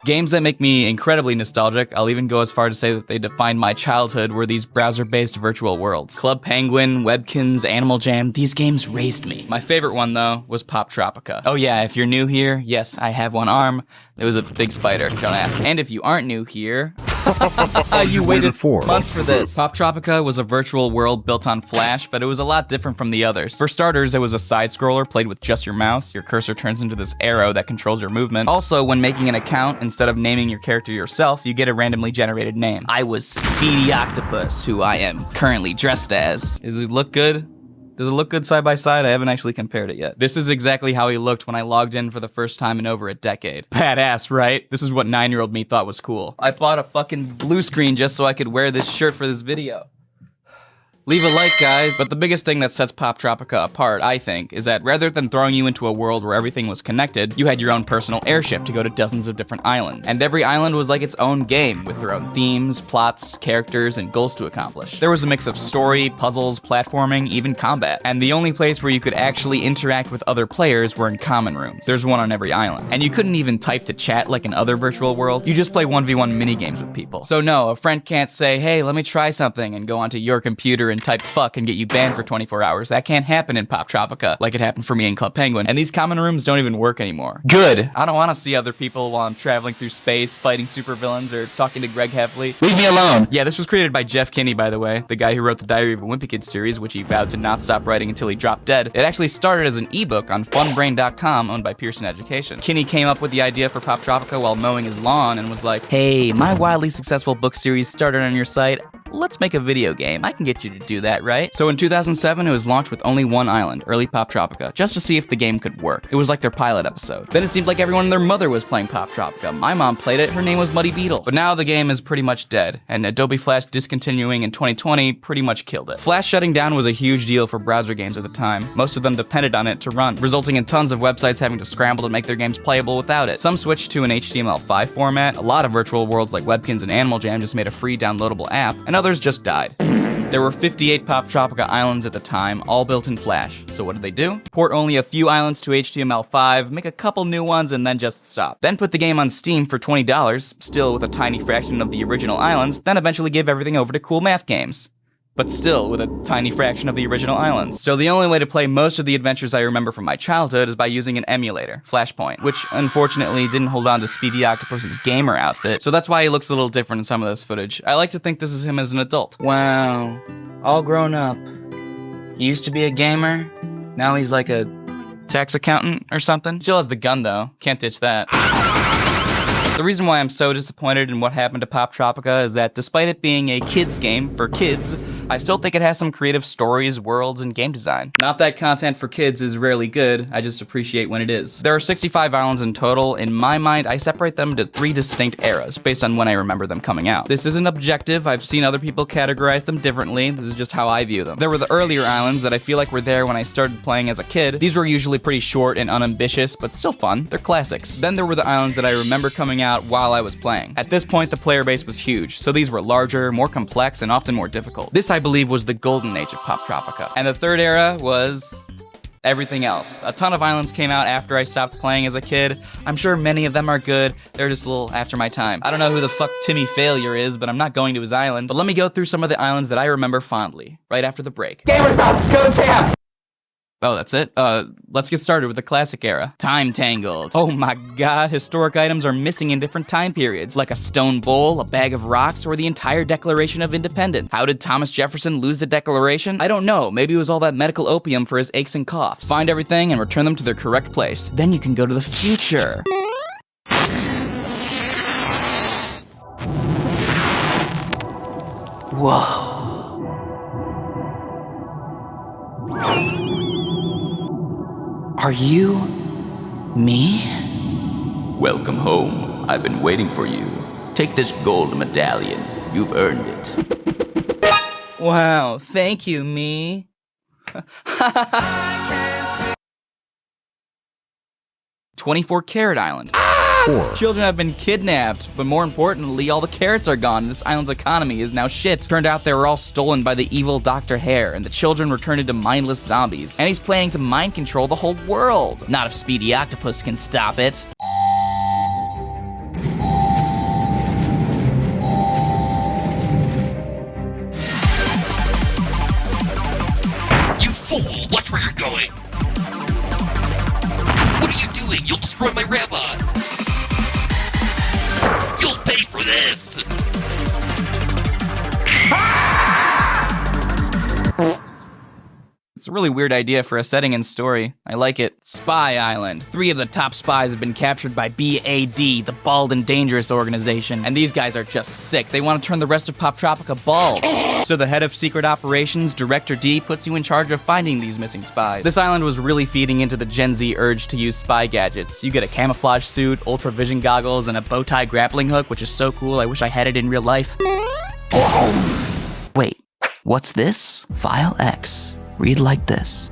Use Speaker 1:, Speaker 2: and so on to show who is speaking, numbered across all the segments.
Speaker 1: Games that make me incredibly nostalgic, I'll even go as far to say that they defined my childhood, were these browser-based virtual worlds. Club Penguin, Webkins, Animal Jam, these games raised me. My favorite one, though, was Poptropica. Oh yeah, if you're new here, yes, I have one arm. It was a big spider, don't ask. And if you aren't new here, you waited 4 months for this. Poptropica was a virtual world built on Flash, but it was a lot different from the others. For starters, it was a side-scroller played with just your mouse. Your cursor turns into this arrow that controls your movement. Also, when making an account, instead of naming your character yourself, you get a randomly generated name. I was Speedy Octopus, who I am currently dressed as. Does it look good? Does it look good side by side? I haven't actually compared it yet. This is exactly how he looked when I logged in for the first time in over a decade. Badass, right? This is what 9-year-old me thought was cool. I bought a fucking blue screen just so I could wear this shirt for this video. Leave a like, guys. But the biggest thing that sets Poptropica apart, I think, is that rather than throwing you into a world where everything was connected, you had your own personal airship to go to dozens of different islands. And every island was like its own game, with their own themes, plots, characters, and goals to accomplish. There was a mix of story, puzzles, platforming, even combat. And the only place where you could actually interact with other players were in common rooms. There's one on every island. And you couldn't even type to chat like in other virtual worlds. You just play 1v1 minigames with people. So no, a friend can't say, hey, let me try something, and go onto your computer and type fuck and get you banned for 24 hours. That can't happen in Poptropica, like it happened for me in Club Penguin. And these common rooms don't even work anymore. Good. I don't want to see other people while I'm traveling through space, fighting supervillains, or talking to Greg Heffley. Leave me alone. Yeah, this was created by Jeff Kinney, by the way, the guy who wrote the Diary of a Wimpy Kid series, which he vowed to not stop writing until he dropped dead. It actually started as an ebook on funbrain.com, owned by Pearson Education. Kinney came up with the idea for Poptropica while mowing his lawn and was like, hey, my wildly successful book series started on your site. Let's make a video game. I can get you to do that, right? So in 2007, it was launched with only one island, early Poptropica, just to see if the game could work. It was like their pilot episode. Then it seemed like everyone and their mother was playing Poptropica. My mom played it, her name was Muddy Beetle. But now the game is pretty much dead, and Adobe Flash discontinuing in 2020 pretty much killed it. Flash shutting down was a huge deal for browser games at the time. Most of them depended on it to run, resulting in tons of websites having to scramble to make their games playable without it. Some switched to an HTML5 format, a lot of virtual worlds like Webkins and Animal Jam just made a free downloadable app, and others just died. There were 58 Poptropica islands at the time, all built in Flash. So what did they do? Port only a few islands to HTML5, make a couple new ones, and then just stop. Then put the game on Steam for $20, still with a tiny fraction of the original islands, then eventually give everything over to Cool Math Games. But still with a tiny fraction of the original islands. So the only way to play most of the adventures I remember from my childhood is by using an emulator, Flashpoint, which unfortunately didn't hold on to Speedy Octopus's gamer outfit, so that's why he looks a little different in some of this footage. I like to think this is him as an adult. Wow, all grown up. He used to be a gamer, now he's like a tax accountant or something. Still has the gun though, can't ditch that. The reason why I'm so disappointed in what happened to Poptropica is that despite it being a kids game for kids, I still think it has some creative stories, worlds, and game design. Not that content for kids is rarely good, I just appreciate when it is. There are 65 islands in total. In my mind, I separate them into 3 distinct eras, based on when I remember them coming out. This isn't objective, I've seen other people categorize them differently, this is just how I view them. There were the earlier islands that I feel like were there when I started playing as a kid. These were usually pretty short and unambitious, but still fun, they're classics. Then there were the islands that I remember coming out while I was playing. At this point, the player base was huge, so these were larger, more complex, and often more difficult. This, I believe, was the golden age of Poptropica. And the third era was everything else. A ton of islands came out after I stopped playing as a kid. I'm sure many of them are good. They're just a little after my time. I don't know who the fuck Timmy Failure is, but I'm not going to his island. But let me go through some of the islands that I remember fondly, right after the break.
Speaker 2: Gamershops, go champ!
Speaker 1: Oh, that's it? Let's get started with the classic era. Time Tangled. Oh my god, historic items are missing in different time periods, like a stone bowl, a bag of rocks, or the entire Declaration of Independence. How did Thomas Jefferson lose the Declaration? I don't know, maybe it was all that medical opium for his aches and coughs. Find everything and return them to their correct place. Then you can go to the future. Whoa. Are you me? Welcome home. I've been waiting for you. Take this gold medallion. You've earned it. Wow, thank you, me. 24 Carat Island. 4. Children have been kidnapped, but more importantly, all the carrots are gone and this island's economy is now shit. Turned out they were all stolen by the evil Dr. Hare, and the children returned into mindless zombies. And he's planning to mind control the whole world. Not if Speedy Octopus can stop it. this! It's a really weird idea for a setting and story. I like it. Spy Island. 3 of the top spies have been captured by BAD, the Bald and Dangerous organization. And these guys are just sick. They want to turn the rest of Poptropica bald. So the head of secret operations, Director D, puts you in charge of finding these missing spies. This island was really feeding into the Gen Z urge to use spy gadgets. You get a camouflage suit, ultra vision goggles, and a bow tie grappling hook, which is so cool. I wish I had it in real life. Wait, what's this? File X. Read like this.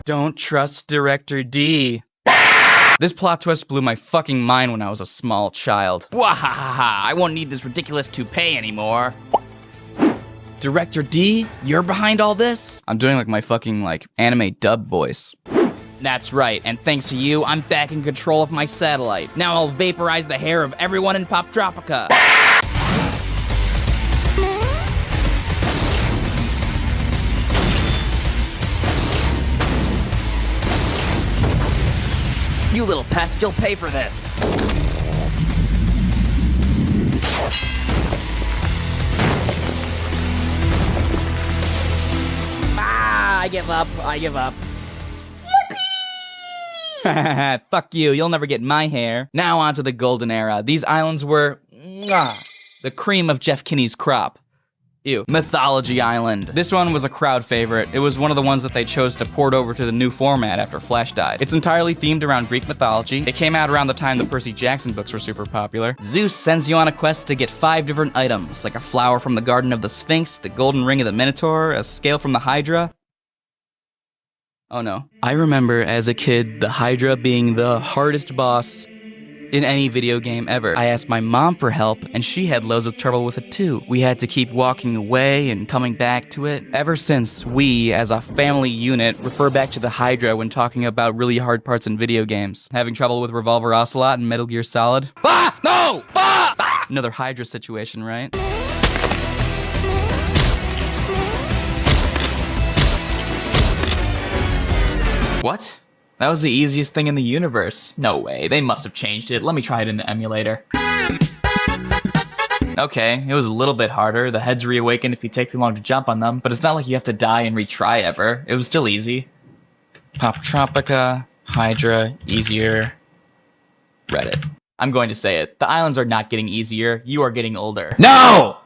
Speaker 1: Don't trust Director D. This plot twist blew my fucking mind when I was a small child. Wahahaha, I won't need this ridiculous toupee anymore. Director D, you're behind all this? I'm doing like my fucking anime dub voice. That's right, and thanks to you, I'm back in control of my satellite. Now I'll vaporize the hair of everyone in Poptropica. You little pest, you'll pay for this. I give up. Yippee! Fuck you, you'll never get my hair. Now on to the golden era. These islands were the cream of Jeff Kinney's crop. Ew. Mythology Island. This one was a crowd favorite. It was one of the ones that they chose to port over to the new format after Flash died. It's entirely themed around Greek mythology. It came out around the time the Percy Jackson books were super popular. Zeus sends you on a quest to get 5 different items, like a flower from the Garden of the Sphinx, the golden ring of the Minotaur, a scale from the Hydra. Oh no. I remember as a kid, the Hydra being the hardest boss in any video game ever. I asked my mom for help, and she had loads of trouble with it too. We had to keep walking away and coming back to it. Ever since, we, as a family unit, refer back to the Hydra when talking about really hard parts in video games. Having trouble with Revolver Ocelot and Metal Gear Solid? Ah! No! Ah! Ah! Another Hydra situation, right? What? That was the easiest thing in the universe. No way, they must have changed it. Let me try it in the emulator. Okay, it was a little bit harder. The heads reawaken if you take too long to jump on them, but it's not like you have to die and retry ever. It was still easy. Poptropica, Hydra, easier, Reddit. I'm going to say it. The islands are not getting easier. You are getting older. No!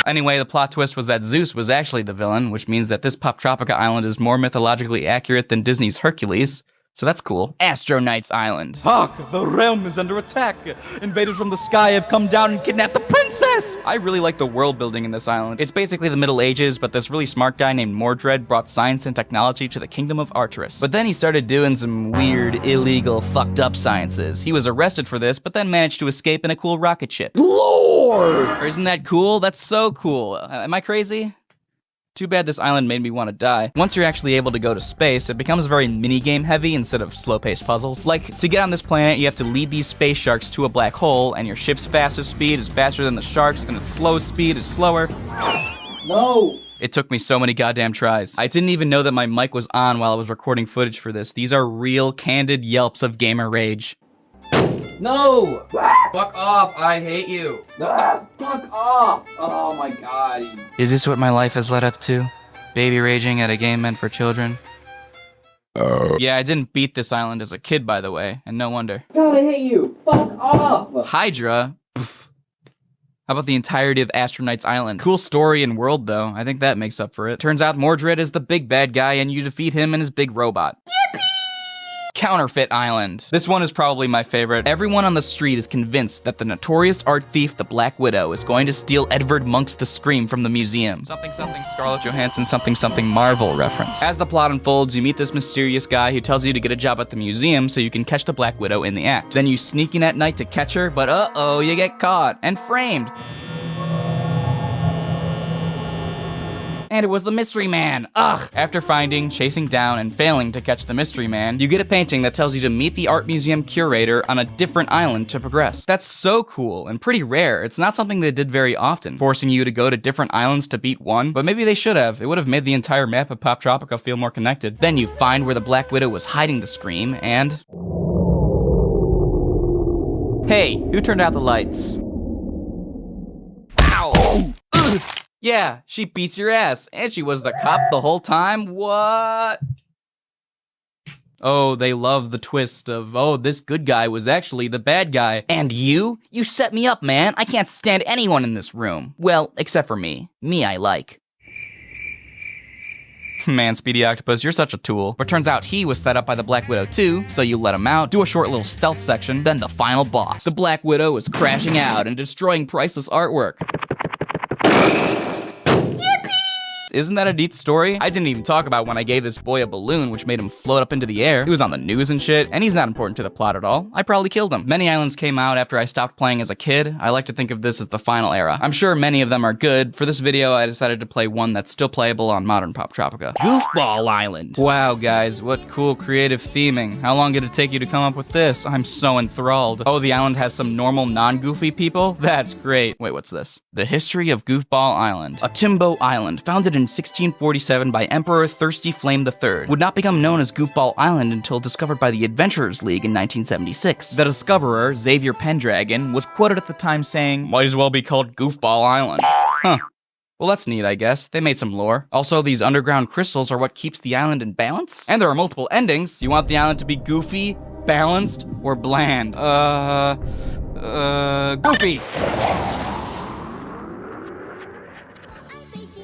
Speaker 1: Anyway, the plot twist was that Zeus was actually the villain, which means that this Poptropica island is more mythologically accurate than Disney's Hercules. So that's cool. Astro Knight's Island. Hark! The realm is under attack! Invaders from the sky have come down and kidnapped the princess! I really like the world building in this island. It's basically the Middle Ages, but this really smart guy named Mordred brought science and technology to the kingdom of Arturus. But then he started doing some weird, illegal, fucked up sciences. He was arrested for this, but then managed to escape in a cool rocket ship. Lord! Isn't that cool? That's so cool. Am I crazy? Too bad this island made me want to die. Once you're actually able to go to space, it becomes very minigame heavy instead of slow-paced puzzles. Like, to get on this planet, you have to lead these space sharks to a black hole, and your ship's fastest speed is faster than the sharks, and its slowest speed is slower. No! It took me so many goddamn tries. I didn't even know that my mic was on while I was recording footage for this. These are real, candid yelps of gamer rage. No! Fuck off, I hate you. Fuck off! Oh my god. Is this what my life has led up to? Baby raging at a game meant for children? Yeah, I didn't beat this island as a kid, by the way, and no wonder. God, I hate you! Fuck off! Hydra? Pff. How about the entirety of Astro Knight's Island? Cool story and world, though. I think that makes up for it. Turns out Mordred is the big bad guy, and you defeat him and his big robot. Counterfeit Island. This one is probably my favorite. Everyone on the street is convinced that the notorious art thief, the Black Widow, is going to steal Edvard Munch's The Scream from the museum. Something something Scarlett Johansson something something Marvel reference. As the plot unfolds, you meet this mysterious guy who tells you to get a job at the museum so you can catch the Black Widow in the act. Then you sneak in at night to catch her, but uh-oh, you get caught and framed. And it was the mystery man. Ugh! After finding, chasing down, and failing to catch the mystery man, you get a painting that tells you to meet the art museum curator on a different island to progress. That's so cool and pretty rare. It's not something they did very often, forcing you to go to different islands to beat one, but maybe they should have. It would have made the entire map of Poptropica feel more connected. Then you find where the Black Widow was hiding the scream, and... Hey, who turned out the lights? Ow! Ugh. Yeah, she beats your ass, and she was the cop the whole time? What? Oh, they love the twist of, oh, this good guy was actually the bad guy. And you? You set me up, man. I can't stand anyone in this room. Well, except for me. Me I like. Man, Speedy Octopus, you're such a tool. But turns out he was set up by the Black Widow too, so you let him out, do a short little stealth section, then the final boss. The Black Widow is crashing out and destroying priceless artwork. Isn't that a neat story? I didn't even talk about when I gave this boy a balloon, which made him float up into the air. He was on the news and shit, and he's not important to the plot at all. I probably killed him. Many islands came out after I stopped playing as a kid. I like to think of this as the final era. I'm sure many of them are good. For this video, I decided to play one that's still playable on modern Poptropica. Goofball Island. Wow, guys, what cool creative theming. How long did it take you to come up with this? I'm so enthralled. Oh, the island has some normal, non-goofy people? That's great. Wait, what's this? The History of Goofball Island. A Timbo island, founded in 1647 by Emperor Thirsty Flame III, would not become known as Goofball Island until discovered by the Adventurers League in 1976. The discoverer, Xavier Pendragon, was quoted at the time saying, "Might as well be called Goofball Island." Huh. Well, that's neat, I guess. They made some lore. Also, these underground crystals are what keeps the island in balance? And there are multiple endings. You want the island to be goofy, balanced, or bland? Goofy!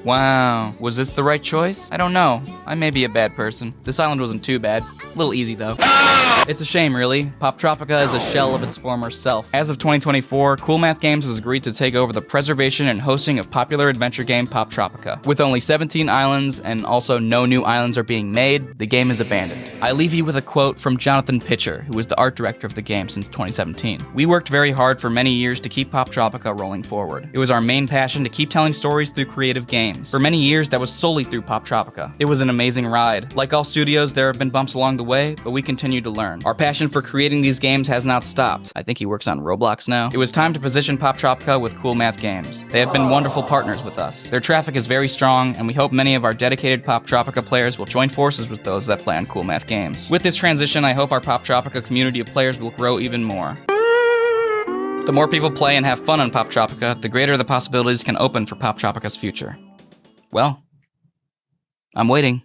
Speaker 1: Wow, was this the right choice? I don't know. I may be a bad person. This island wasn't too bad. A little easy, though. It's a shame, really. Poptropica is a shell of its former self. As of 2024, Cool Math Games has agreed to take over the preservation and hosting of popular adventure game Poptropica. With only 17 islands, and also no new islands are being made, the game is abandoned. I leave you with a quote from Jonathan Pitcher, who was the art director of the game since 2017. "We worked very hard for many years to keep Poptropica rolling forward. It was our main passion to keep telling stories through creative games. For many years, that was solely through Poptropica. It was an amazing ride. Like all studios, there have been bumps along the way, but we continue to learn. Our passion for creating these games has not stopped." I think he works on Roblox now. "It was time to position Poptropica with Cool Math Games. They have been wonderful partners with us. Their traffic is very strong, and we hope many of our dedicated Poptropica players will join forces with those that play on Cool Math Games. With this transition, I hope our Poptropica community of players will grow even more. The more people play and have fun on Poptropica, the greater the possibilities can open for Poptropica's future." Well, I'm waiting.